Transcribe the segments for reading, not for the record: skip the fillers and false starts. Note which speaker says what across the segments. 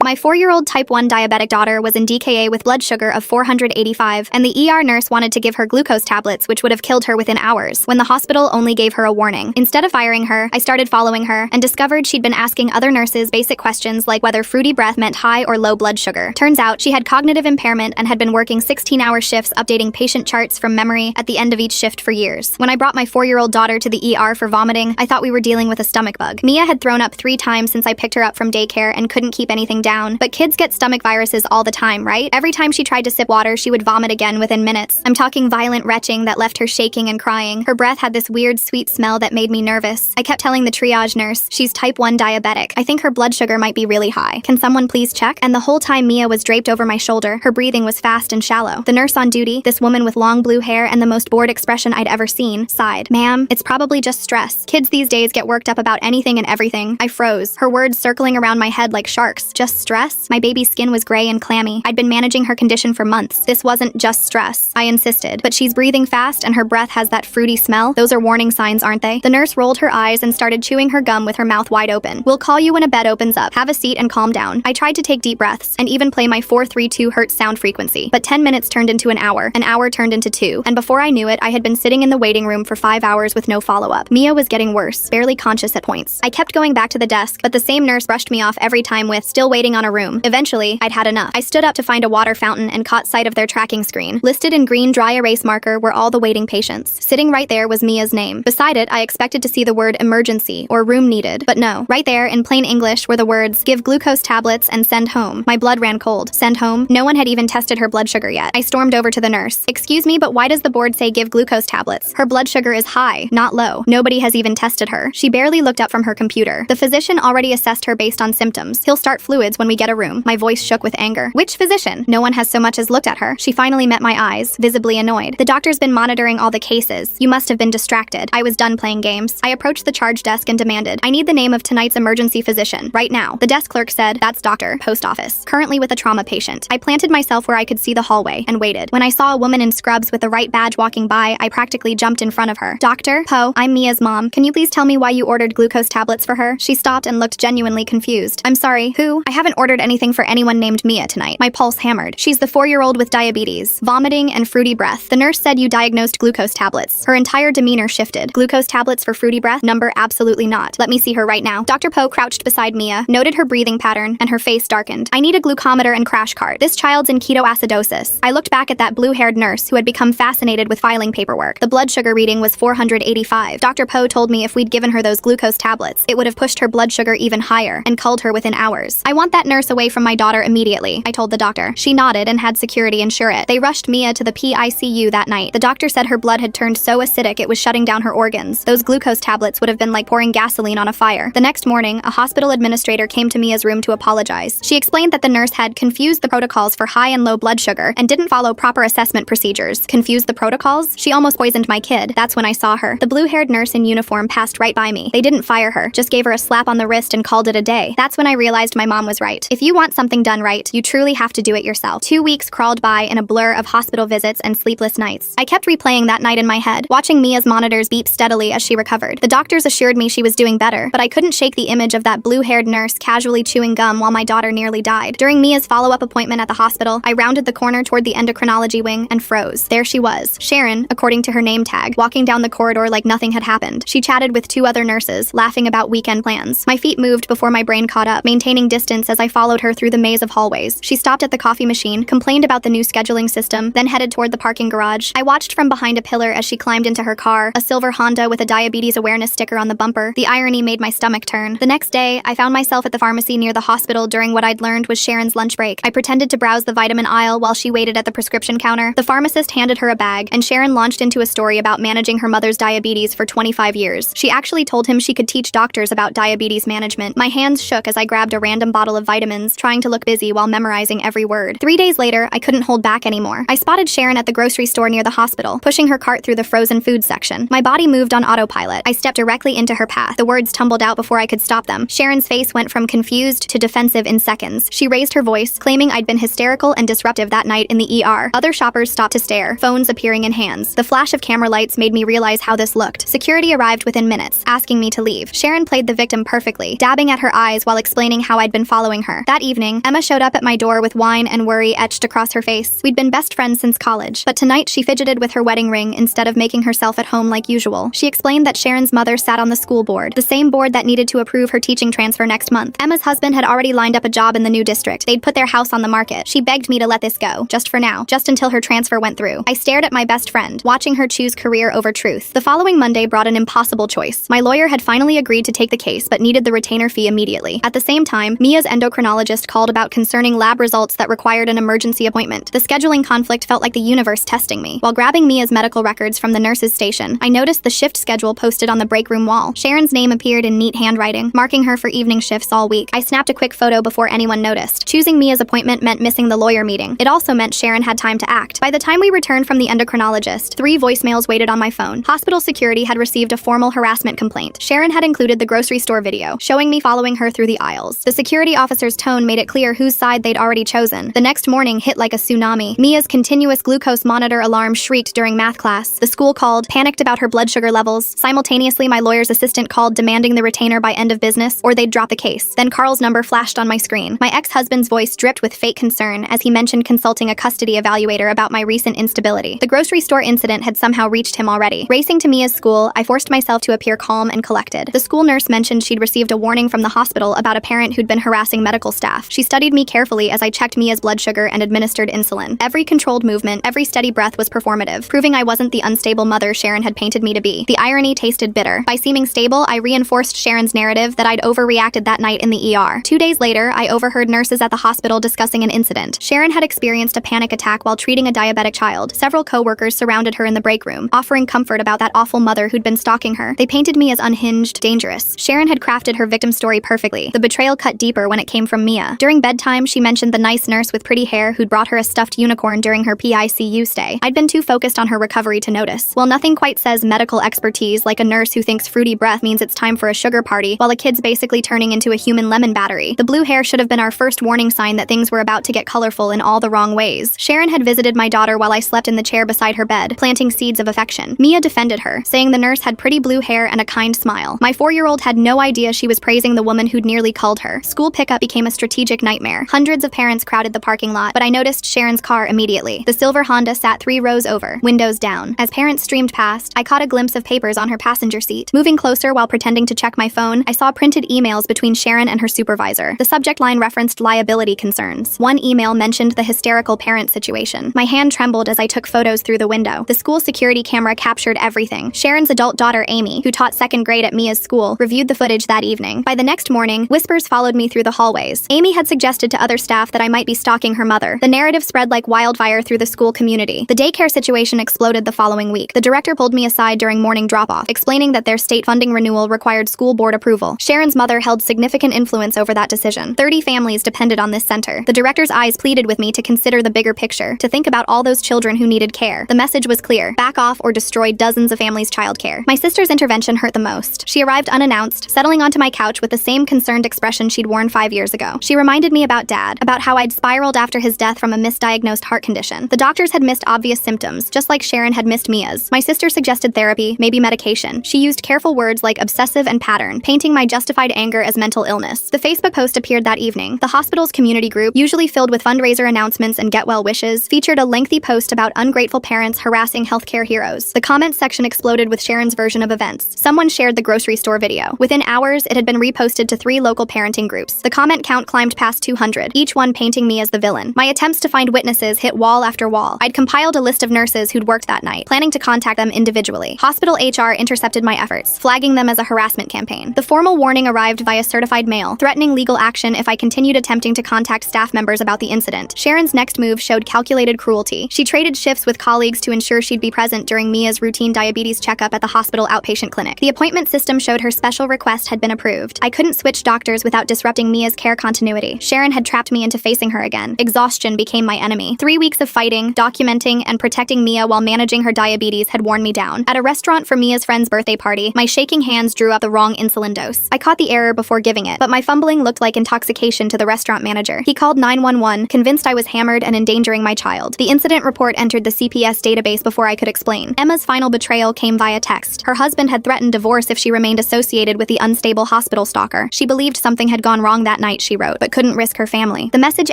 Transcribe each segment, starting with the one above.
Speaker 1: My 4-year-old type 1 diabetic daughter was in DKA with blood sugar of 485, and the ER nurse wanted to give her glucose tablets, which would have killed her within hours, when the hospital only gave her a warning. Instead of firing her, I started following her and discovered she'd been asking other nurses basic questions like whether fruity breath meant high or low blood sugar. Turns out she had cognitive impairment and had been working 16-hour shifts updating patient charts from memory at the end of each shift for years. When I brought my 4-year-old daughter to the ER for vomiting, I thought we were dealing with a stomach bug. Mia had thrown up 3 times since I picked her up from daycare and couldn't keep anything down. But kids get stomach viruses all the time, right? Every time she tried to sip water, she would vomit again within minutes. I'm talking violent retching that left her shaking and crying. Her breath had this weird sweet smell that made me nervous. I kept telling the triage nurse, she's type 1 diabetic. I think her blood sugar might be really high. Can someone please check? And the whole time Mia was draped over my shoulder. Her breathing was fast and shallow. The nurse on duty, this woman with long blue hair and the most bored expression I'd ever seen, sighed. Ma'am, it's probably just stress. Kids these days get worked up about anything and everything. I froze, her words circling around my head like sharks. Just stress? My baby's skin was gray and clammy. I'd been managing her condition for months. This wasn't just stress, I insisted. But she's breathing fast and her breath has that fruity smell. Those are warning signs, aren't they? The nurse rolled her eyes and started chewing her gum with her mouth wide open. We'll call you when a bed opens up. Have a seat and calm down. I tried to take deep breaths and even play my 432 Hz sound frequency. But 10 minutes turned into an hour turned into 2. And before I knew it, I had been sitting in the waiting room for 5 hours with no follow-up. Mia was getting worse, barely conscious at points. I kept going back to the desk, but the same nurse brushed me off every time with, still waiting on a room. Eventually, I'd had enough. I stood up to find a water fountain and caught sight of their tracking screen. Listed in green dry erase marker were all the waiting patients. Sitting right there was Mia's name. Beside it, I expected to see the word emergency or room needed, but no. Right there, in plain English, were the words, give glucose tablets and send home. My blood ran cold. Send home? No one had even tested her blood sugar yet. I stormed over to the nurse. Excuse me, but why does the board say give glucose tablets? Her blood sugar is high, not low. Nobody has even tested her. She barely looked up from her computer. The physician already assessed her based on symptoms. He'll start fluids when we get a room. My voice shook with anger. Which physician? No one has so much as looked at her. She finally met my eyes, visibly annoyed. The doctor's been monitoring all the cases. You must have been distracted. I was done playing games. I approached the charge desk and demanded, I need the name of tonight's emergency physician, right now. The desk clerk said, that's Dr. Post Office, currently with a trauma patient. I planted myself where I could see the hallway and waited. When I saw a woman in scrubs with the right badge walking by, I practically jumped in front of her. Dr. Poe, I'm Mia's mom. Can you please tell me why you ordered glucose tablets for her? She stopped and looked genuinely confused. I'm sorry, who? I haven't ordered anything for anyone named Mia tonight. My pulse hammered. She's the 4-year-old with diabetes, vomiting and fruity breath. The nurse said you diagnosed glucose tablets. Her entire demeanor shifted. Glucose tablets for fruity breath? Number absolutely not. Let me see her right now. Dr. Poe crouched beside Mia, noted her breathing pattern, and her face darkened. I need a glucometer and crash cart. This child's in ketoacidosis. I looked back at that blue-haired nurse who had become fascinated with filing paperwork. The blood sugar reading was 485. Dr. Poe told me if we'd given her those glucose tablets, it would have pushed her blood sugar even higher and culled her within hours. I want that nurse away from my daughter immediately, I told the doctor. She nodded and had security ensure it. They rushed Mia to the PICU that night. The doctor said her blood had turned so acidic it was shutting down her organs. Those glucose tablets would have been like pouring gasoline on a fire. The next morning, a hospital administrator came to Mia's room to apologize. She explained that the nurse had confused the protocols for high and low blood sugar and didn't follow proper assessment procedures. Confused the protocols? She almost poisoned my kid. That's when I saw her. The blue-haired nurse in uniform passed right by me. They didn't fire her, just gave her a slap on the wrist and called it a day. That's when I realized my mom was right. If you want something done right, you truly have to do it yourself. 2 weeks crawled by in a blur of hospital visits and sleepless nights. I kept replaying that night in my head, watching Mia's monitors beep steadily as she recovered. The doctors assured me she was doing better, but I couldn't shake the image of that blue-haired nurse casually chewing gum while my daughter nearly died. During Mia's follow-up appointment at the hospital, I rounded the corner toward the endocrinology wing and froze. There she was, Sharon, according to her name tag, walking down the corridor like nothing had happened. She chatted with 2 other nurses, laughing about weekend plans. My feet moved before my brain caught up, maintaining distance as I followed her through the maze of hallways. She stopped at the coffee machine, complained about the new scheduling system, then headed toward the parking garage. I watched from behind a pillar as she climbed into her car, a silver Honda with a diabetes awareness sticker on the bumper. The irony made my stomach turn. The next day, I found myself at the pharmacy near the hospital during what I'd learned was Sharon's lunch break. I pretended to browse the vitamin aisle while she waited at the prescription counter. The pharmacist handed her a bag, and Sharon launched into a story about managing her mother's diabetes for 25 years. She actually told him she could teach doctors about diabetes management. My hands shook as I grabbed a random bottle of vitamins, trying to look busy while memorizing every word. 3 days later, I couldn't hold back anymore. I spotted Sharon at the grocery store near the hospital, pushing her cart through the frozen food section. My body moved on autopilot. I stepped directly into her path. The words tumbled out before I could stop them. Sharon's face went from confused to defensive in seconds. She raised her voice, claiming I'd been hysterical and disruptive that night in the ER. Other shoppers stopped to stare, phones appearing in hands. The flash of camera lights made me realize how this looked. Security arrived within minutes, asking me to leave. Sharon played the victim perfectly, dabbing at her eyes while explaining how I'd been following following her. That evening, Emma showed up at my door with wine and worry etched across her face. We'd been best friends since college, but tonight she fidgeted with her wedding ring instead of making herself at home like usual. She explained that Sharon's mother sat on the school board, the same board that needed to approve her teaching transfer next month. Emma's husband had already lined up a job in the new district. They'd put their house on the market. She begged me to let this go, just for now, just until her transfer went through. I stared at my best friend, watching her choose career over truth. The following Monday brought an impossible choice. My lawyer had finally agreed to take the case but needed the retainer fee immediately. At the same time, Mia's endocrinologist called about concerning lab results that required an emergency appointment. The scheduling conflict felt like the universe testing me. While grabbing Mia's medical records from the nurse's station, I noticed the shift schedule posted on the break room wall. Sharon's name appeared in neat handwriting, marking her for evening shifts all week. I snapped a quick photo before anyone noticed. Choosing Mia's appointment meant missing the lawyer meeting. It also meant Sharon had time to act. By the time we returned from the endocrinologist, 3 voicemails waited on my phone. Hospital security had received a formal harassment complaint. Sharon had included the grocery store video, showing me following her through the aisles. The security officer's tone made it clear whose side they'd already chosen. The next morning hit like a tsunami. Mia's continuous glucose monitor alarm shrieked during math class. The school called, panicked about her blood sugar levels. Simultaneously, my lawyer's assistant called demanding the retainer by end of business, or they'd drop the case. Then Carl's number flashed on my screen. My ex-husband's voice dripped with fake concern as he mentioned consulting a custody evaluator about my recent instability. The grocery store incident had somehow reached him already. Racing to Mia's school, I forced myself to appear calm and collected. The school nurse mentioned she'd received a warning from the hospital about a parent who'd been harassing medical staff. She studied me carefully as I checked Mia's blood sugar and administered insulin. Every controlled movement, every steady breath was performative, proving I wasn't the unstable mother Sharon had painted me to be. The irony tasted bitter. By seeming stable, I reinforced Sharon's narrative that I'd overreacted that night in the ER. 2 days later, I overheard nurses at the hospital discussing an incident. Sharon had experienced a panic attack while treating a diabetic child. Several co-workers surrounded her in the break room, offering comfort about that awful mother who'd been stalking her. They painted me as unhinged, dangerous. Sharon had crafted her victim story perfectly. The betrayal cut deeper when it came from Mia. During bedtime, she mentioned the nice nurse with pretty hair who'd brought her a stuffed unicorn during her PICU stay. I'd been too focused on her recovery to notice. Well, nothing quite says medical expertise like a nurse who thinks fruity breath means it's time for a sugar party, while a kid's basically turning into a human lemon battery. The blue hair should have been our first warning sign that things were about to get colorful in all the wrong ways. Sharon had visited my daughter while I slept in the chair beside her bed, planting seeds of affection. Mia defended her, saying the nurse had pretty blue hair and a kind smile. My 4-year-old had no idea she was praising the woman who'd nearly culled her. School pickup became a strategic nightmare. Hundreds of parents crowded the parking lot, but I noticed Sharon's car immediately. The silver Honda sat 3 rows over, windows down. As parents streamed past, I caught a glimpse of papers on her passenger seat. Moving closer while pretending to check my phone, I saw printed emails between Sharon and her supervisor. The subject line referenced liability concerns. One email mentioned the hysterical parent situation. My hand trembled as I took photos through the window. The school security camera captured everything. Sharon's adult daughter, Amy, who taught 2nd grade at Mia's school, reviewed the footage that evening. By the next morning, whispers followed me through the hallways. Amy had suggested to other staff that I might be stalking her mother. The narrative spread like wildfire through the school community. The daycare situation exploded the following week. The director pulled me aside during morning drop-off, explaining that their state funding renewal required school board approval. Sharon's mother held significant influence over that decision. 30 families depended on this center. The director's eyes pleaded with me to consider the bigger picture, to think about all those children who needed care. The message was clear: back off or destroy dozens of families' childcare. My sister's intervention hurt the most. She arrived unannounced, settling onto my couch with the same concerned expression she'd worn 5 years ago. She reminded me about Dad, about how I'd spiraled after his death from a misdiagnosed heart condition. The doctors had missed obvious symptoms, just like Sharon had missed Mia's. My sister suggested therapy, maybe medication. She used careful words like obsessive and pattern, painting my justified anger as mental illness. The Facebook post appeared that evening. The hospital's community group, usually filled with fundraiser announcements and get well wishes, featured a lengthy post about ungrateful parents harassing healthcare heroes. The comments section exploded with Sharon's version of events. Someone shared the grocery store video. Within hours, it had been reposted to 3 local parenting groups. The comment count climbed past 200, each one painting me as the villain. My attempts to find witnesses hit wall after wall. I'd compiled a list of nurses who'd worked that night, planning to contact them individually. Hospital HR intercepted my efforts, flagging them as a harassment campaign. The formal warning arrived via certified mail, threatening legal action if I continued attempting to contact staff members about the incident. Sharon's next move showed calculated cruelty. She traded shifts with colleagues to ensure she'd be present during Mia's routine diabetes checkup at the hospital outpatient clinic. The appointment system showed her special request had been approved. I couldn't switch doctors without disrupting Mia's care continuity. Sharon had trapped me into facing her again. Exhaustion became my enemy. 3 weeks of fighting, documenting, and protecting Mia while managing her diabetes had worn me down. At a restaurant for Mia's friend's birthday party, my shaking hands drew up the wrong insulin dose. I caught the error before giving it, but my fumbling looked like intoxication to the restaurant manager. He called 911, convinced I was hammered and endangering my child. The incident report entered the CPS database before I could explain. Emma's final betrayal came via text. Her husband had threatened divorce if she remained associated with the unstable hospital stalker. She believed something had gone wrong that night, she wrote, but couldn't risk her family. The message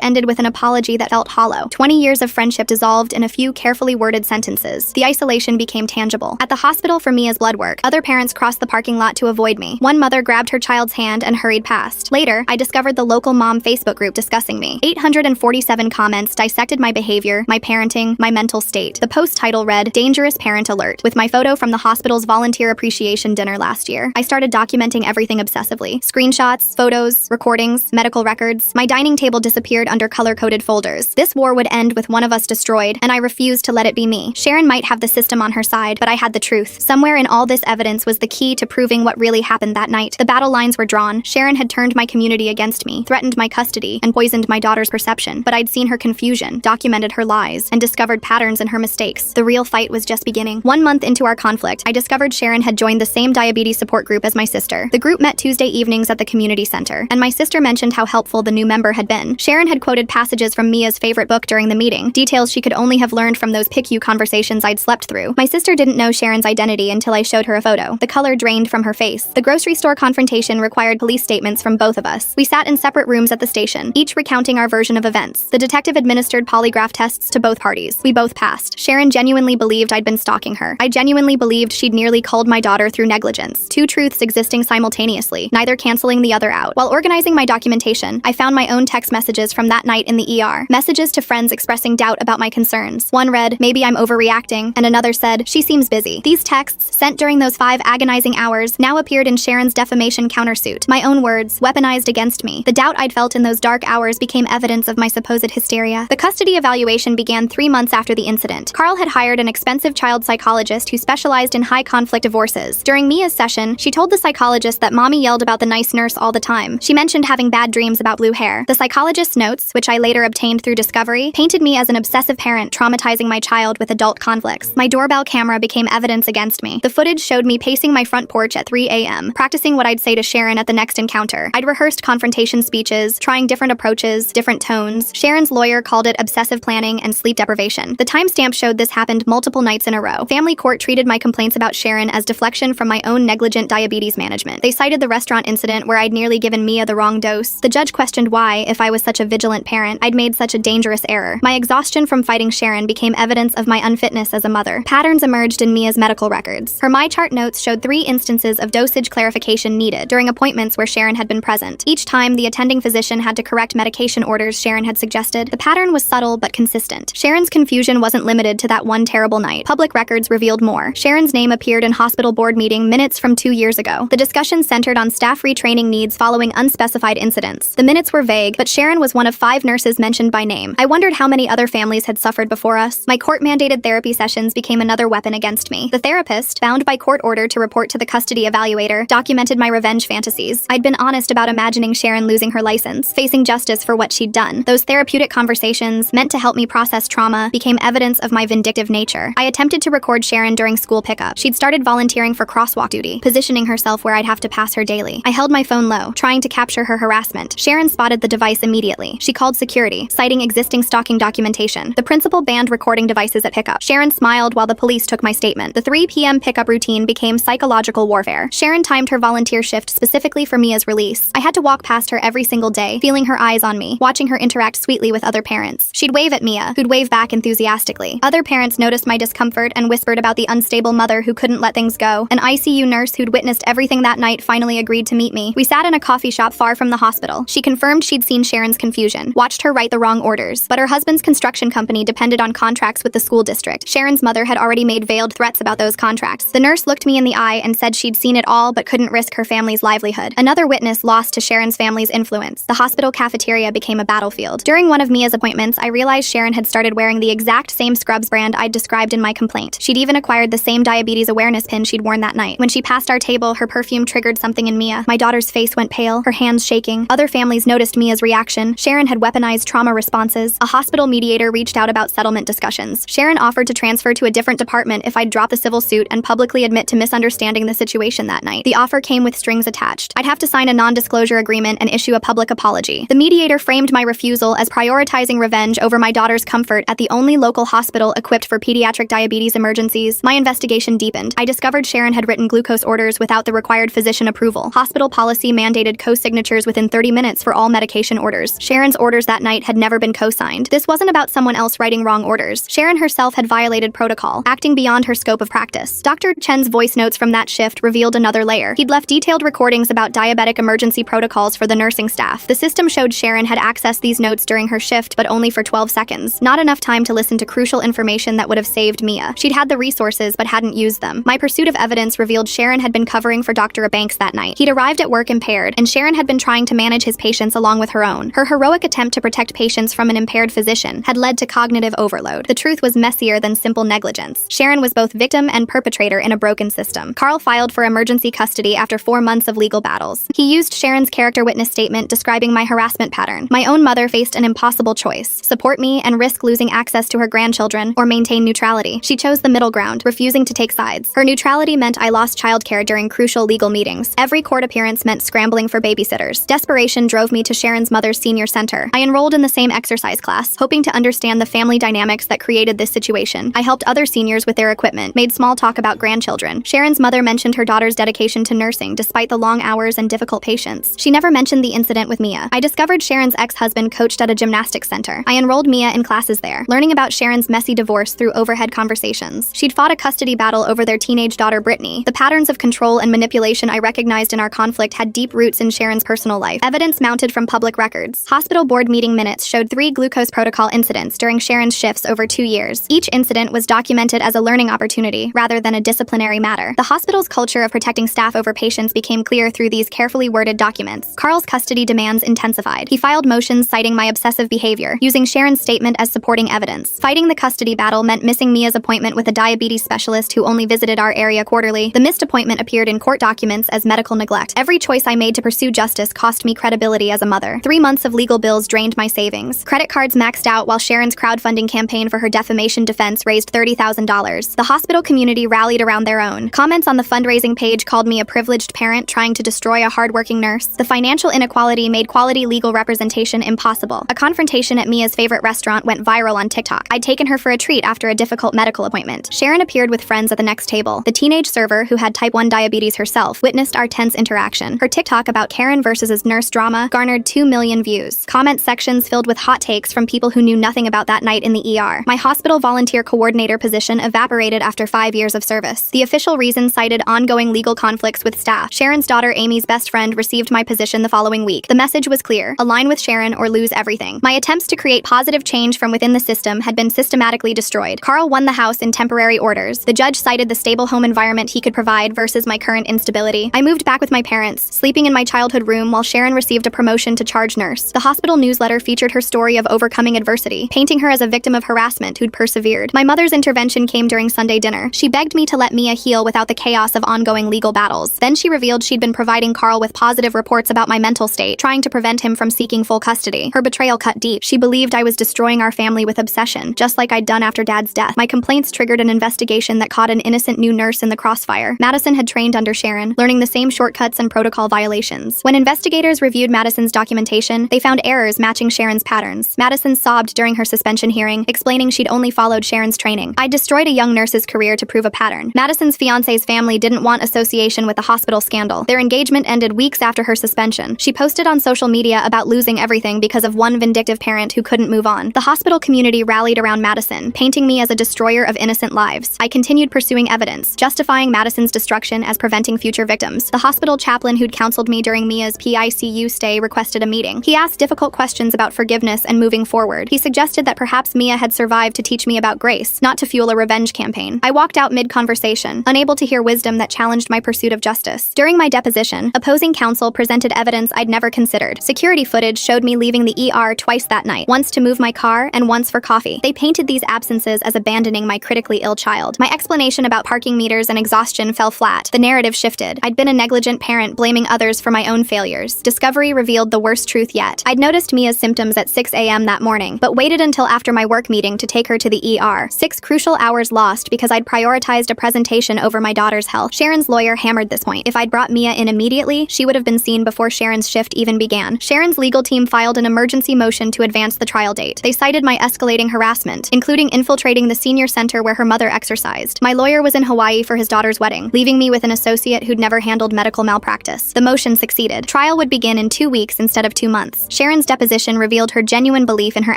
Speaker 1: ended with an apology that felt hollow. 20 years of friendship dissolved in a few carefully worded sentences. The isolation became tangible. At the hospital for Mia's blood work, other parents crossed the parking lot to avoid me. One mother grabbed her child's hand and hurried past. Later, I discovered the local mom Facebook group discussing me. 847 comments dissected my behavior, my parenting, my mental state. The post title read, "Dangerous Parent Alert," with my photo from the hospital's volunteer appreciation dinner last year. I started documenting everything obsessively. Screenshots, photos, recordings, medical records. My dining table disappeared under color-coded folders. This war would end with one of us destroyed, and I refused to let it be me. Sharon might have the system on her side, but I had the truth. Somewhere in all this evidence was the key to proving what really happened that night. The battle lines were drawn. Sharon had turned my community against me, threatened my custody, and poisoned my daughter's perception. But I'd seen her confusion, documented her lies, and discovered patterns in her mistakes. The real fight was just beginning. 1 month into our conflict, I discovered Sharon had joined the same diabetes support group as my sister. The group met Tuesday evenings at the community center, and my sister mentioned how helpful the new member had been. Sharon had quoted passages from Mia's favorite book during the meeting, details she could only have learned from those PICU conversations I'd slept through. My sister didn't know Sharon's identity until I showed her a photo. The color drained from her face. The grocery store confrontation required police statements from both of us. We sat in separate rooms at the station, each recounting our version of events. The detective administered polygraph tests to both parties. We both passed. Sharon genuinely believed I'd been stalking her. I genuinely believed she'd nearly culled my daughter through negligence. Two truths existing simultaneously, neither canceling the other out. While organizing my documentation, I found my own text messages from that night in the ER. Messages to friends expressing doubt about my concerns. One read, "Maybe I'm overreacting," and another said, "She seems busy." These texts, sent during those 5 agonizing hours, now appeared in Sharon's defamation countersuit. My own words, weaponized against me. The doubt I'd felt in those dark hours became evidence of my supposed hysteria. The custody evaluation began 3 months after the incident. Carl had hired an expensive child psychologist who specialized in high-conflict divorces. During Mia's session, she told the psychologist that Mommy yelled about the nice nurse all the time. She mentioned having bad dreams about blue hair. The psychologist's notes, which I later obtained through discovery, painted me as an obsessive parent traumatizing my child with adult conflicts. My doorbell camera became evidence against me. The footage showed me pacing my front porch at 3 a.m., practicing what I'd say to Sharon at the next encounter. I'd rehearsed confrontation speeches, trying different approaches, different tones. Sharon's lawyer called it obsessive planning and sleep deprivation. The timestamp showed this happened multiple nights in a row. Family court treated my complaints about Sharon as deflection from my own negligent diabetes management. They cited the restaurant incident where I'd nearly given Mia the wrong dose. The judge questioned why, if I was such a vigilant parent, I'd made such a dangerous error. My exhaustion from fighting Sharon became evidence of my unfitness as a mother. Patterns emerged in Mia's medical records. Her MyChart notes showed 3 instances of dosage clarification needed during appointments where Sharon had been present. Each time, the attending physician had to correct medication orders Sharon had suggested. The pattern was subtle but consistent. Sharon's confusion wasn't limited to that one terrible night. Public records revealed more. Sharon's name appeared in hospital board meeting minutes from 2 years ago. The discussion centered on staff retraining needs following unspecified incidents. The minutes were vague, but Sharon was one of 5 nurses mentioned by name. I wondered how many other families had suffered before us. My court-mandated therapy sessions became another weapon against me. The therapist, bound by court order to report to the custody evaluator, documented my revenge fantasies. I'd been honest about imagining Sharon losing her license, facing justice for what she'd done. Those therapeutic conversations, meant to help me process trauma, became evidence of my vindictive nature. I attempted to record Sharon during school pickup. She'd started volunteering for crosswalk duty, positioning herself where I'd have to pass her daily. I held my phone low, trying to capture her harassment. Sharon spotted the device immediately. She called security, citing existing stalking documentation. The principal banned recording devices at pickup. Sharon smiled while the police took my statement. The 3 p.m. pickup routine became psychological warfare. Sharon timed her volunteer shift specifically for Mia's release. I had to walk past her every single day, feeling her eyes on me, watching her interact sweetly with other parents. She'd wave at Mia, who'd wave back enthusiastically. Other parents noticed my discomfort and whispered about the unstable mother who couldn't let things go. An ICU nurse who'd witnessed everything that night finally agreed to meet me. We sat in a coffee shop far from the hospital. She confirmed she'd seen Sharon's confusion, watched her write the wrong orders, but her husband's construction company depended on contracts with the school district. Sharon's mother had already made veiled threats about those contracts. The nurse looked me in the eye and said she'd seen it all but couldn't risk her family's livelihood. Another witness lost to Sharon's family's influence. The hospital cafeteria became a battlefield. During one of Mia's appointments, I realized Sharon had started wearing the exact same scrubs brand I'd described in my complaint. She'd even acquired the same diabetes awareness pin she'd worn that night. When she passed our table, her perfume triggered something in Mia. My daughter's face went pale, her hands shaking. Other families noticed Mia's reaction. Sharon had weaponized trauma responses. A hospital mediator reached out about settlement discussions. Sharon offered to transfer to a different department if I'd drop the civil suit and publicly admit to misunderstanding the situation that night. The offer came with strings attached. I'd have to sign a non-disclosure agreement and issue a public apology. The mediator framed my refusal as prioritizing revenge over my daughter's comfort at the only local hospital equipped for pediatric diabetes emergencies. My investigation deepened. I discovered Sharon had written glucose orders without the required physician approval. Hospital policy mandated co-signatures with within 30 minutes for all medication orders. Sharon's orders that night had never been co-signed. This wasn't about someone else writing wrong orders. Sharon herself had violated protocol, acting beyond her scope of practice. Dr. Chen's voice notes from that shift revealed another layer. He'd left detailed recordings about diabetic emergency protocols for the nursing staff. The system showed Sharon had accessed these notes during her shift, but only for 12 seconds. Not enough time to listen to crucial information that would have saved Mia. She'd had the resources, but hadn't used them. My pursuit of evidence revealed Sharon had been covering for Dr. Banks that night. He'd arrived at work impaired, and Sharon had been trying to manage his patients along with her own. Her heroic attempt to protect patients from an impaired physician had led to cognitive overload. The truth was messier than simple negligence. Sharon was both victim and perpetrator in a broken system. Carl filed for emergency custody after 4 months of legal battles. He used Sharon's character witness statement describing my harassment pattern. My own mother faced an impossible choice: support me and risk losing access to her grandchildren, or maintain neutrality. She chose the middle ground, refusing to take sides. Her neutrality meant I lost childcare during crucial legal meetings. Every court appearance meant scrambling for babysitters. Desperation drove me to Sharon's mother's senior center. I enrolled in the same exercise class, hoping to understand the family dynamics that created this situation. I helped other seniors with their equipment, made small talk about grandchildren. Sharon's mother mentioned her daughter's dedication to nursing despite the long hours and difficult patients. She never mentioned the incident with Mia. I discovered Sharon's ex-husband coached at a gymnastics center. I enrolled Mia in classes there, learning about Sharon's messy divorce through overhead conversations. She'd fought a custody battle over their teenage daughter Brittany. The patterns of control and manipulation I recognized in our conflict had deep roots in Sharon's personal life. Evidence mounted from public records. Hospital board meeting minutes showed 3 glucose protocol incidents during Sharon's shifts over 2 years. Each incident was documented as a learning opportunity rather than a disciplinary matter. The hospital's culture of protecting staff over patients became clear through these carefully worded documents. Carl's custody demands intensified. He filed motions citing my obsessive behavior, using Sharon's statement as supporting evidence. Fighting the custody battle meant missing Mia's appointment with a diabetes specialist who only visited our area quarterly. The missed appointment appeared in court documents as medical neglect. Every choice I made to pursue justice cost me credibility as a mother. 3 months of legal bills drained my savings. Credit cards maxed out while Sharon's crowdfunding campaign for her defamation defense raised $30,000. The hospital community rallied around their own. Comments on the fundraising page called me a privileged parent trying to destroy a hardworking nurse. The financial inequality made quality legal representation impossible. A confrontation at Mia's favorite restaurant went viral on TikTok. I'd taken her for a treat after a difficult medical appointment. Sharon appeared with friends at the next table. The teenage server, who had type 1 diabetes herself, witnessed our tense interaction. Her TikTok about Karen versus his nurse drama garnered 2 million views. Comment sections filled with hot takes from people who knew nothing about that night in the ER. My hospital volunteer coordinator position evaporated after 5 years of service. The official reason cited ongoing legal conflicts with staff. Sharon's daughter Amy's best friend received my position the following week. The message was clear: align with Sharon or lose everything. My attempts to create positive change from within the system had been systematically destroyed. Carl won the house in temporary orders. The judge cited the stable home environment he could provide versus my current instability. I moved back with my parents, sleeping in my childhood room while Sharon received a promotion to charge nurse. The hospital newsletter featured her story of overcoming adversity, painting her as a victim of harassment who'd persevered. My mother's intervention came during Sunday dinner. She begged me to let Mia heal without the chaos of ongoing legal battles. Then she revealed she'd been providing Carl with positive reports about my mental state, trying to prevent him from seeking full custody. Her betrayal cut deep. She believed I was destroying our family with obsession, just like I'd done after Dad's death. My complaints triggered an investigation that caught an innocent new nurse in the crossfire. Madison had trained under Sharon, learning the same shortcuts and protocol violations. When investigators reviewed Madison's documentation, they found errors matching Sharon's patterns. Madison sobbed during her suspension hearing, explaining she'd only followed Sharon's training. I destroyed a young nurse's career to prove a pattern. Madison's fiance's family didn't want association with the hospital scandal. Their engagement ended weeks after her suspension. She posted on social media about losing everything because of one vindictive parent who couldn't move on. The hospital community rallied around Madison, painting me as a destroyer of innocent lives. I continued pursuing evidence, justifying Madison's destruction as preventing future victims. The hospital chaplain who'd counseled me during Mia's PICU stay requested a meeting. He asked difficult questions about forgiveness and moving forward. He suggested that perhaps Mia had survived to teach me about grace, not to fuel a revenge campaign. I walked out mid-conversation, unable to hear wisdom that challenged my pursuit of justice. During my deposition, opposing counsel presented evidence I'd never considered. Security footage showed me leaving the ER twice that night, once to move my car and once for coffee. They painted these absences as abandoning my critically ill child. My explanation about parking meters and exhaustion fell flat. The narrative shifted. I'd been a negligent parent blaming others for my own failures. Discovery revealed the worst truth yet. I'd noticed Mia's symptoms at 6 a.m. that morning, but waited until after my work meeting to take her to the ER. 6 crucial hours lost because I'd prioritized a presentation over my daughter's health. Sharon's lawyer hammered this point. If I'd brought Mia in immediately, she would have been seen before Sharon's shift even began. Sharon's legal team filed an emergency motion to advance the trial date. They cited my escalating harassment, including infiltrating the senior center where her mother exercised. My lawyer was in Hawaii for his daughter's wedding, leaving me with an associate who'd never handled medical malpractice. The motion succeeded. Trial would begin in 2 weeks instead of 2 months. Sharon's deposition revealed her genuine belief in her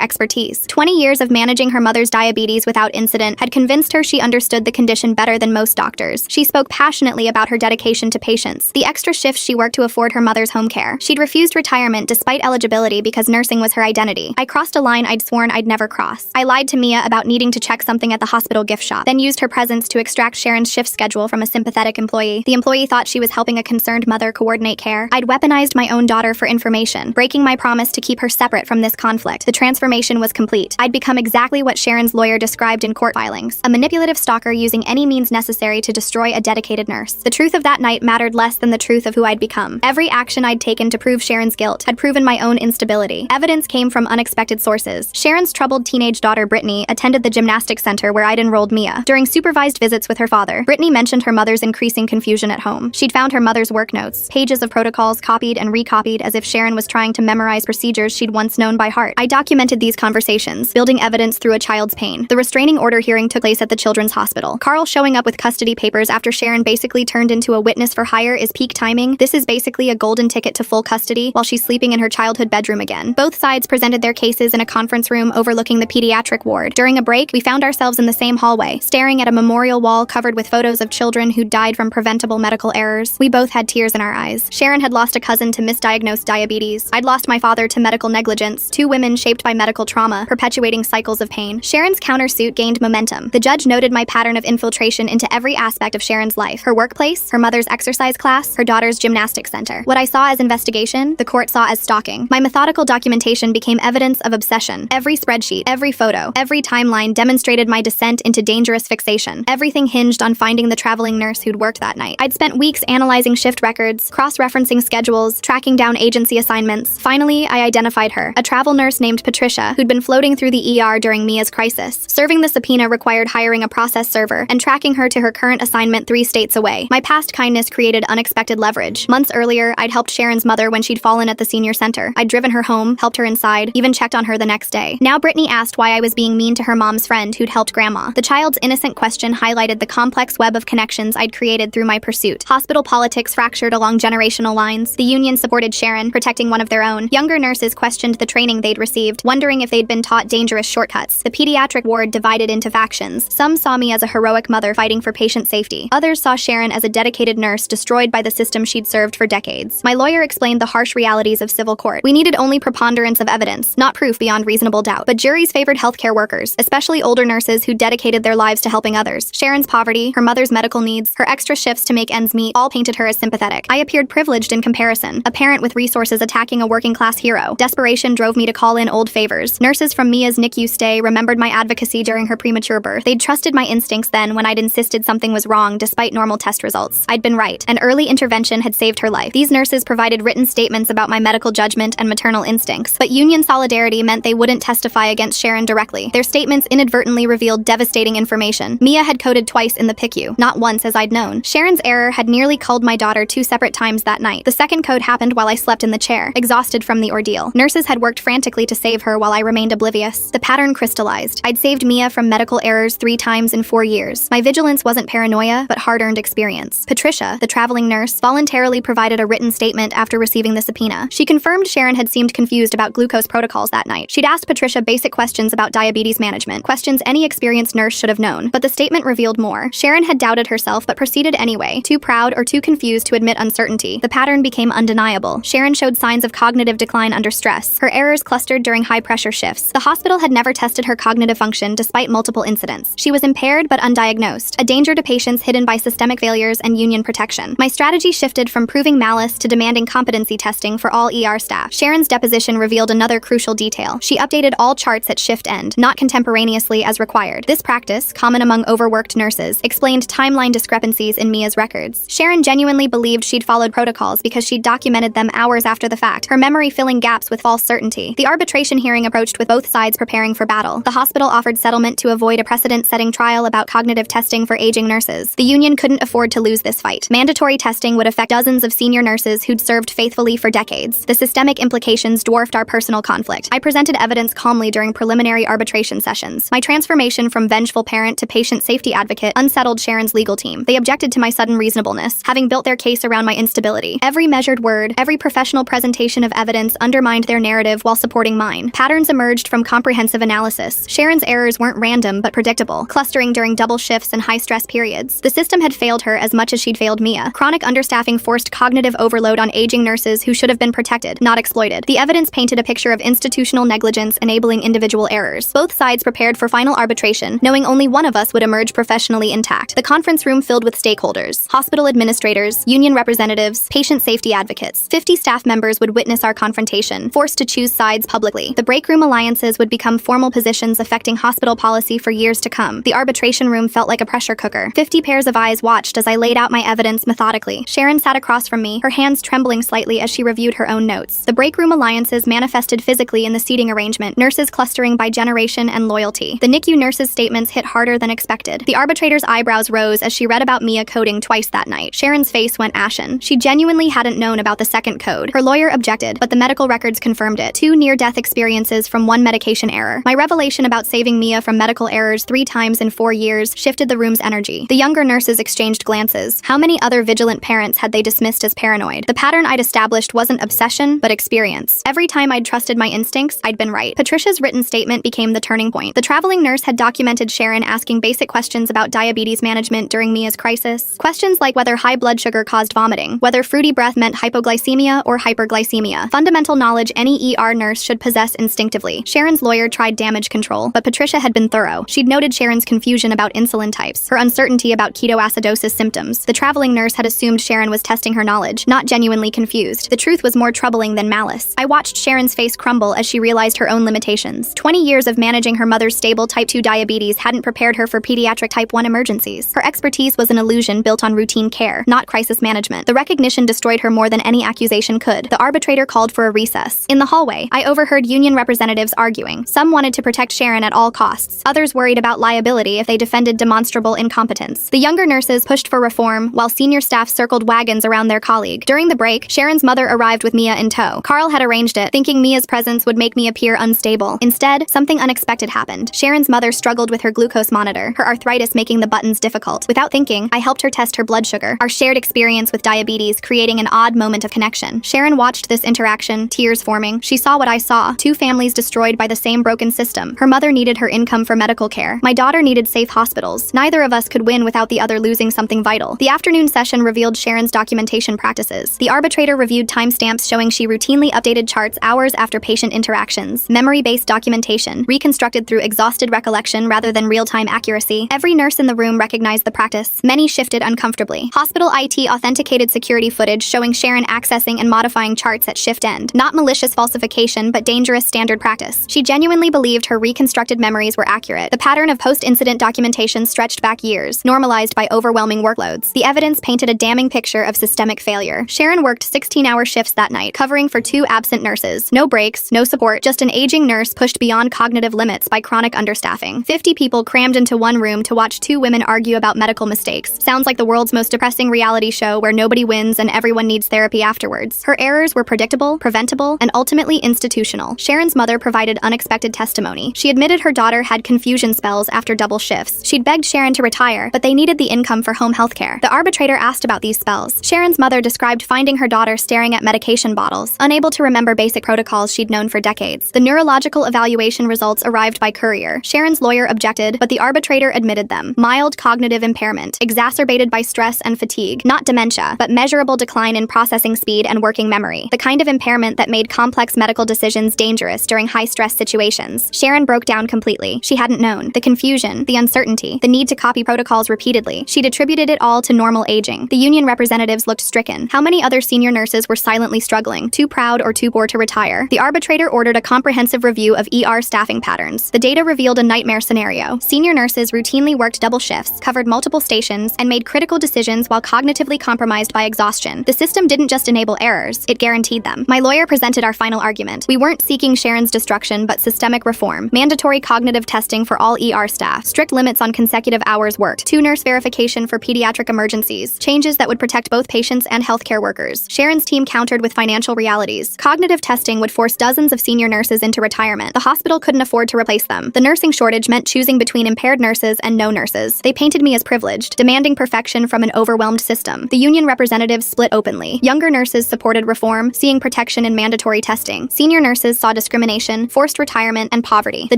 Speaker 1: expertise. 20 years of managing her mother's diabetes without incident had convinced her she understood the condition better than most doctors. She spoke passionately about her dedication to patients, the extra shifts she worked to afford her mother's home care. She'd refused retirement despite eligibility because nursing was her identity. I crossed a line I'd sworn I'd never cross. I lied to Mia about needing to check something at the hospital gift shop, then used her presence to extract Sharon's shift schedule from a sympathetic employee. The employee thought she was helping a concerned mother coordinate care. I'd weaponized my own daughter for information, breaking my promise to keep her separate from this conflict. The transformation was complete. I'd become exactly what Sharon's lawyer described in court filings, a manipulative stalker using any means necessary to destroy a dedicated nurse. The truth of that night mattered less than the truth of who I'd become. Every action I'd taken to prove Sharon's guilt had proven my own instability. Evidence came from unexpected sources. Sharon's troubled teenage daughter Brittany attended the gymnastics center where I'd enrolled Mia. During supervised visits with her father, Brittany mentioned her mother's increasing confusion at home. She'd found her mother's work notes, pages of protocols copied and recopied as if Sharon was trying to memorize procedures she'd once known by heart. I documented these conversations, building evidence through a child's pain. The restraining order hearing took place at the children's hospital. Carl showing up with custody papers after Sharon basically turned into a witness for hire is peak timing. This is basically a golden ticket to full custody while she's sleeping in her childhood bedroom again. Both sides presented their cases in a conference room overlooking the pediatric ward. During a break, we found ourselves in the same hallway, staring at a memorial wall covered with photos of children who died from preventable medical errors. We both had tears in our eyes. Sharon had lost a cousin to misdiagnosed diabetes. I'd lost my father to medical negligence, 2 women shaped by medical trauma, perpetuating cycles of pain. Sharon's countersuit gained momentum. The judge noted my pattern of infiltration into every aspect of Sharon's life: her workplace, her mother's exercise class, her daughter's gymnastics center. What I saw as investigation, the court saw as stalking. My methodical documentation became evidence of obsession. Every spreadsheet, every photo, every timeline demonstrated my descent into dangerous fixation. Everything hinged on finding the traveling nurse who'd worked that night. I'd spent weeks analyzing shift records, cross-referencing schedules, tracking down agency assignments. Finally, I identified her, a travel nurse named Patricia, who'd been floating through the ER during Mia's crisis. Serving the subpoena required hiring a process server and tracking her to her current assignment 3 states away. My past kindness created unexpected leverage. Months earlier, I'd helped Sharon's mother when she'd fallen at the senior center. I'd driven her home, helped her inside, even checked on her the next day. Now Brittany asked why I was being mean to her mom's friend who'd helped Grandma. The child's innocent question highlighted the complex web of connections I'd created through my pursuit. Hospital politics fractured along generational lines. The union supported Sharon, protecting one of their own. Younger nurses questioned the training they'd received, wondering if they'd been taught dangerous shortcuts. The pediatric ward divided into factions. Some saw me as a heroic mother fighting for patient safety. Others saw Sharon as a dedicated nurse destroyed by the system she'd served for decades. My lawyer explained the harsh realities of civil court. We needed only preponderance of evidence, not proof beyond reasonable doubt. But juries favored healthcare workers, especially older nurses who dedicated their lives to helping others. Sharon's poverty, her mother's medical needs, her extra shifts to make ends meet all painted her as sympathetic. I appeared privileged in comparison, a parent with resources attacking a working-class hero. Desperation drove me to call in old favors. Nurses from Mia's NICU stay remembered my advocacy during her premature birth. They'd trusted my instincts then when I'd insisted something was wrong despite normal test results. I'd been right, and early intervention had saved her life. These nurses provided written statements about my medical judgment and maternal instincts, but union solidarity meant they wouldn't testify against Sharon directly. Their statements inadvertently revealed devastating information. Mia had coded twice in the PICU, not once as I'd known. Sharon's error had nearly culled my daughter 2 separate times that night. The second code happened while I slept in the chair, exhausted from the ordeal. Nurses had worked frantically to save her while I remained oblivious. The pattern crystallized. I'd saved Mia from medical errors 3 times in 4 years. My vigilance wasn't paranoia, but hard-earned experience. Patricia, the traveling nurse, voluntarily provided a written statement after receiving the subpoena. She confirmed Sharon had seemed confused about glucose protocols that night. She'd asked Patricia basic questions about diabetes management, questions any experienced nurse should have known, but the statement revealed more. Sharon had doubted herself but proceeded anyway, too proud or too confused to admit uncertainty. The pattern became undeniable. Sharon showed signs of cognitive decline under stress. Her errors clustered during high-pressure shifts. The hospital had never tested her cognitive function despite multiple incidents. She was impaired but undiagnosed, a danger to patients hidden by systemic failures and union protection. My strategy shifted from proving malice to demanding competency testing for all ER staff. Sharon's deposition revealed another crucial detail. She updated all charts at shift end, not contemporaneously as required. This practice, common among overworked nurses, explained timeline discrepancies in Mia's records. Sharon genuinely believed she'd followed protocols because she'd documented them hours after the fact, her memory filling gaps with false certainty. The arbitration hearing approached with both sides preparing for battle. The hospital offered settlement to avoid a precedent-setting trial about cognitive testing for aging nurses. The union couldn't afford to lose this fight. Mandatory testing would affect dozens of senior nurses who'd served faithfully for decades. The systemic implications dwarfed our personal conflict. I presented evidence calmly during preliminary arbitration sessions. My transformation from vengeful parent to patient safety advocate unsettled Sharon's legal team. They objected to my sudden reasonableness, having built their case around my instability. Every measured word word, every professional presentation of evidence undermined their narrative while supporting mine. Patterns emerged from comprehensive analysis. Sharon's errors weren't random but predictable, clustering during double shifts and high-stress periods. The system had failed her as much as she'd failed Mia. Chronic understaffing forced cognitive overload on aging nurses who should have been protected, not exploited. The evidence painted a picture of institutional negligence enabling individual errors. Both sides prepared for final arbitration, knowing only one of us would emerge professionally intact. The conference room filled with stakeholders, hospital administrators, union representatives, patient safety advocates. 50 staff members would witness our confrontation, forced to choose sides publicly. The break room alliances would become formal positions affecting hospital policy for years to come. The arbitration room felt like a pressure cooker. 50 pairs of eyes watched as I laid out my evidence methodically. Sharon sat across from me, her hands trembling slightly as she reviewed her own notes. The break room alliances manifested physically in the seating arrangement, nurses clustering by generation and loyalty. The NICU nurses' statements hit harder than expected. The arbitrator's eyebrows rose as she read about Mia coding twice that night. Sharon's face went ashen. She genuinely hadn't known about the second code. Her lawyer objected, but the medical records confirmed it. 2 near-death experiences from 1 medication error. My revelation about saving Mia from medical errors 3 times in 4 years shifted the room's energy. The younger nurses exchanged glances. How many other vigilant parents had they dismissed as paranoid? The pattern I'd established wasn't obsession, but experience. Every time I'd trusted my instincts, I'd been right. Patricia's written statement became the turning point. The traveling nurse had documented Sharon asking basic questions about diabetes management during Mia's crisis. Questions like whether high blood sugar caused vomiting, whether fruity breath meant hypoglycemia or hyperglycemia. Fundamental knowledge any ER nurse should possess instinctively. Sharon's lawyer tried damage control, but Patricia had been thorough. She'd noted Sharon's confusion about insulin types, her uncertainty about ketoacidosis symptoms. The traveling nurse had assumed Sharon was testing her knowledge, not genuinely confused. The truth was more troubling than malice. I watched Sharon's face crumble as she realized her own limitations. 20 years of managing her mother's stable type 2 diabetes hadn't prepared her for pediatric type 1 emergencies. Her expertise was an illusion built on routine care, not crisis management. The recognition destroyed her more than any accusation could. The arbitrator called for a recess. In the hallway, I overheard union representatives arguing. Some wanted to protect Sharon at all costs. Others worried about liability if they defended demonstrable incompetence. The younger nurses pushed for reform, while senior staff circled wagons around their colleague. During the break, Sharon's mother arrived with Mia in tow. Carl had arranged it, thinking Mia's presence would make me appear unstable. Instead, something unexpected happened. Sharon's mother struggled with her glucose monitor, her arthritis making the buttons difficult. Without thinking, I helped her test her blood sugar, our shared experience with diabetes creating an odd moment of connection. Sharon watched this interaction, tears forming. She saw what I saw, 2 families destroyed by the same broken system. Her mother needed her income for medical care. My daughter needed safe hospitals. Neither of us could win without the other losing something vital. The afternoon session revealed Sharon's documentation practices. The arbitrator reviewed timestamps showing she routinely updated charts hours after patient interactions. Memory-based documentation, reconstructed through exhausted recollection rather than real-time accuracy. Every nurse in the room recognized the practice. Many shifted uncomfortably. Hospital IT authenticated security footage showing Sharon accessing and modifying charts at shift end. Not malicious falsification, but dangerous standard practice. She genuinely believed her reconstructed memories were accurate. The pattern of post-incident documentation stretched back years, normalized by overwhelming workloads. The evidence painted a damning picture of systemic failure. Sharon worked 16-hour shifts that night, covering for 2 absent nurses. No breaks, no support, just an aging nurse pushed beyond cognitive limits by chronic understaffing. 50 people crammed into one room to watch 2 women argue about medical mistakes. Sounds like the world's most depressing reality show where nobody wins and everyone needs therapy afterwards. Her errors were predictable, preventable, and ultimately institutional. Sharon's mother provided unexpected testimony. She admitted her daughter had confusion spells after double shifts. She'd begged Sharon to retire, but they needed the income for home health care. The arbitrator asked about these spells. Sharon's mother described finding her daughter staring at medication bottles, unable to remember basic protocols she'd known for decades. The neurological evaluation results arrived by courier. Sharon's lawyer objected, but the arbitrator admitted them. Mild cognitive impairment, exacerbated by stress and fatigue. Not dementia, but measurable decline in processing speed and working memory. The kind of impairment that made complex medical decisions dangerous during high-stress situations. Sharon broke down completely. She hadn't known. The confusion, the uncertainty, the need to copy protocols repeatedly. She'd attributed it all to normal aging. The union representatives looked stricken. How many other senior nurses were silently struggling, too proud or too poor to retire? The arbitrator ordered a comprehensive review of ER staffing patterns. The data revealed a nightmare scenario. Senior nurses routinely worked double shifts, covered multiple stations, and made critical decisions while cognitively compromised by exhaustion. The system didn't just enable errors, it guaranteed them. My lawyer presented our final argument. We weren't seeking Sharon's destruction, but systemic reform. Mandatory cognitive testing for all ER staff. Strict limits on consecutive hours worked. 2-nurse verification for pediatric emergencies. Changes that would protect both patients and healthcare workers. Sharon's team countered with financial realities. Cognitive testing would force dozens of senior nurses into retirement. The hospital couldn't afford to replace them. The nursing shortage meant choosing between impaired nurses and no nurses. They painted me as privileged, demanding perfection from an overwhelmed system. The union representatives split openly. Younger Younger nurses supported reform, seeing protection in mandatory testing. Senior nurses saw discrimination, forced retirement, and poverty. The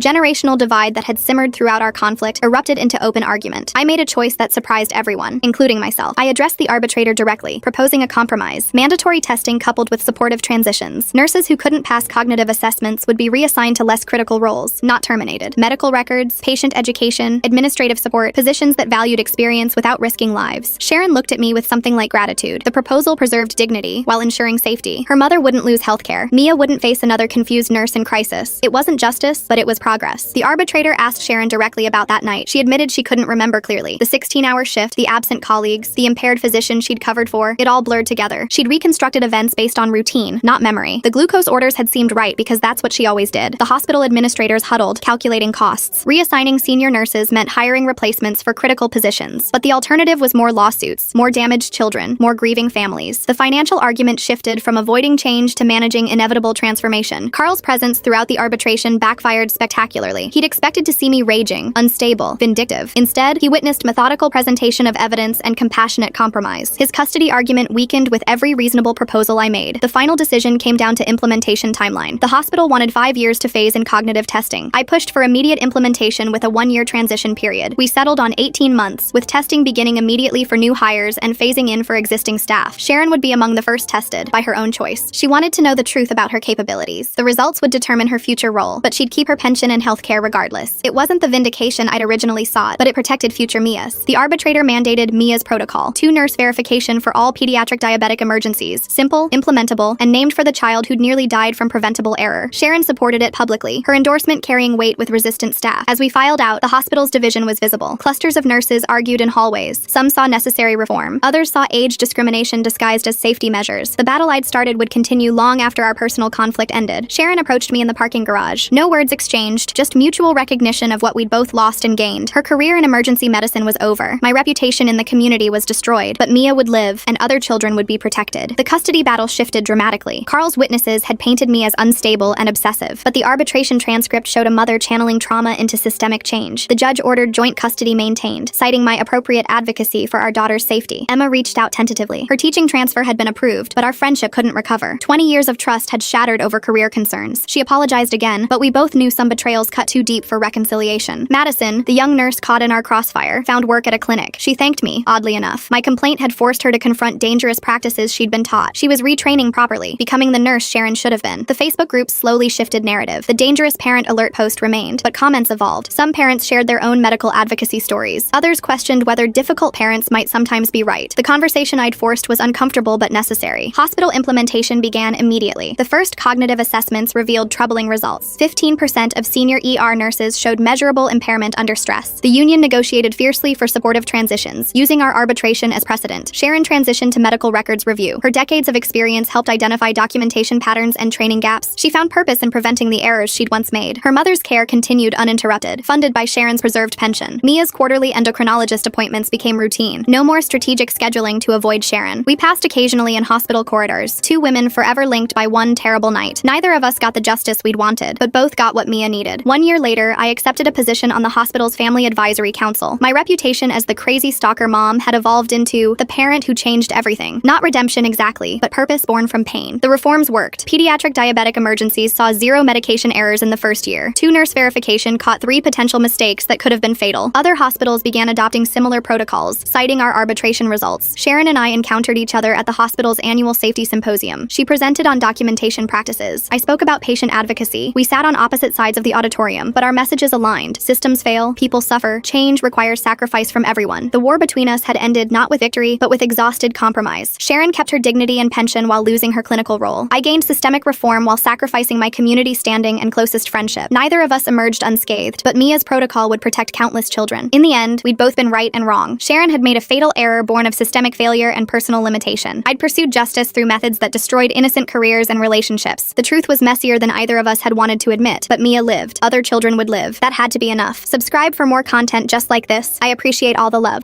Speaker 1: generational divide that had simmered throughout our conflict erupted into open argument. I made a choice that surprised everyone, including myself. I addressed the arbitrator directly, proposing a compromise: mandatory testing coupled with supportive transitions. Nurses who couldn't pass cognitive assessments would be reassigned to less critical roles, not terminated. Medical records, patient education, administrative support, positions that valued experience without risking lives. Sharon looked at me with something like gratitude. The proposal preserved dignity while ensuring safety. Her mother wouldn't lose healthcare. Mia wouldn't face another confused nurse in crisis. It wasn't justice, but it was progress. The arbitrator asked Sharon directly about that night. She admitted she couldn't remember clearly. The 16-hour shift, the absent colleagues, the impaired physician she'd covered for, it all blurred together. She'd reconstructed events based on routine, not memory. The glucose orders had seemed right because that's what she always did. The hospital administrators huddled, calculating costs. Reassigning senior nurses meant hiring replacements for critical positions. But the alternative was more lawsuits, more damaged children, more grieving families. The financial argument shifted from avoiding change to managing inevitable transformation. Carl's presence throughout the arbitration backfired spectacularly. He'd expected to see me raging, unstable, vindictive. Instead, he witnessed methodical presentation of evidence and compassionate compromise. His custody argument weakened with every reasonable proposal I made. The final decision came down to implementation timeline. The hospital wanted 5 years to phase in cognitive testing. I pushed for immediate implementation with a 1-year transition period. We settled on 18 months, with testing beginning immediately for new hires and phasing in for existing staff. Sharon would be among the first tested, by her own choice. She wanted to know the truth about her capabilities. The results would determine her future role, but she'd keep her pension and healthcare regardless. It wasn't the vindication I'd originally sought, but it protected future Mias. The arbitrator mandated Mia's protocol: 2-nurse verification for all pediatric diabetic emergencies, simple, implementable, and named for the child who'd nearly died from preventable error. Sharon supported it publicly, her endorsement carrying weight with resistant staff. As we filed out, the hospital's division was visible. Clusters of nurses argued in hallways. Some saw necessary reform. Others saw age discrimination disguised as safety measures. The battle I'd started would continue long after our personal conflict ended. Sharon approached me in the parking garage. No words exchanged, just mutual recognition of what we'd both lost and gained. Her career in emergency medicine was over. My reputation in the community was destroyed, but Mia would live, and other children would be protected. The custody battle shifted dramatically. Carl's witnesses had painted me as unstable and obsessive, but the arbitration transcript showed a mother channeling trauma into systemic change. The judge ordered joint custody maintained, citing my appropriate advocacy for our daughter's safety. Emma reached out tentatively. Her teaching transfer had been approved, but our friendship couldn't recover. 20 years of trust had shattered over career concerns. She apologized again, but we both knew some betrayals cut too deep for reconciliation. Madison, the young nurse caught in our crossfire, found work at a clinic. She thanked me, oddly enough. My complaint had forced her to confront dangerous practices she'd been taught. She was retraining properly, becoming the nurse Sharon should have been. The Facebook group slowly shifted narrative. The dangerous parent alert post remained, but comments evolved. Some parents shared their own medical advocacy stories. Others questioned whether difficult parents might sometimes be right. The conversation I'd forced was uncomfortable but necessary. Hospital implementation began immediately. The first cognitive assessments revealed troubling results. 15% of senior ER nurses showed measurable impairment under stress. The union negotiated fiercely for supportive transitions, using our arbitration as precedent. Sharon transitioned to medical records review. Her decades of experience helped identify documentation patterns and training gaps. She found purpose in preventing the errors she'd once made. Her mother's care continued uninterrupted, funded by Sharon's preserved pension. Mia's quarterly endocrinologist appointments became routine. No more strategic scheduling to avoid Sharon. We passed occasionally in hospital corridors, 2 women forever linked by one terrible night. Neither of us got the justice we'd wanted, but both got what Mia needed. 1 year later, I accepted a position on the hospital's Family Advisory Council. My reputation as the crazy stalker mom had evolved into the parent who changed everything. Not redemption exactly, but purpose born from pain. The reforms worked. Pediatric diabetic emergencies saw 0 medication errors in the first year. 2-nurse verification caught 3 potential mistakes that could have been fatal. Other hospitals began adopting similar protocols, citing our arbitration results. Sharon and I encountered each other at the hospital's annual safety symposium. She presented on documentation practices. I spoke about patient advocacy. We sat on opposite sides of the auditorium, but our messages aligned. Systems fail, people suffer, change requires sacrifice from everyone. The war between us had ended not with victory, but with exhausted compromise. Sharon kept her dignity and pension while losing her clinical role. I gained systemic reform while sacrificing my community standing and closest friendship. Neither of us emerged unscathed, but Mia's protocol would protect countless children. In the end, we'd both been right and wrong. Sharon had made a fatal error born of systemic failure and personal limitation. I'd pursued justice through methods that destroyed innocent careers and relationships. The truth was messier than either of us had wanted to admit, but Mia lived. Other children would live. That had to be enough. Subscribe for more content just like this. I appreciate all the love.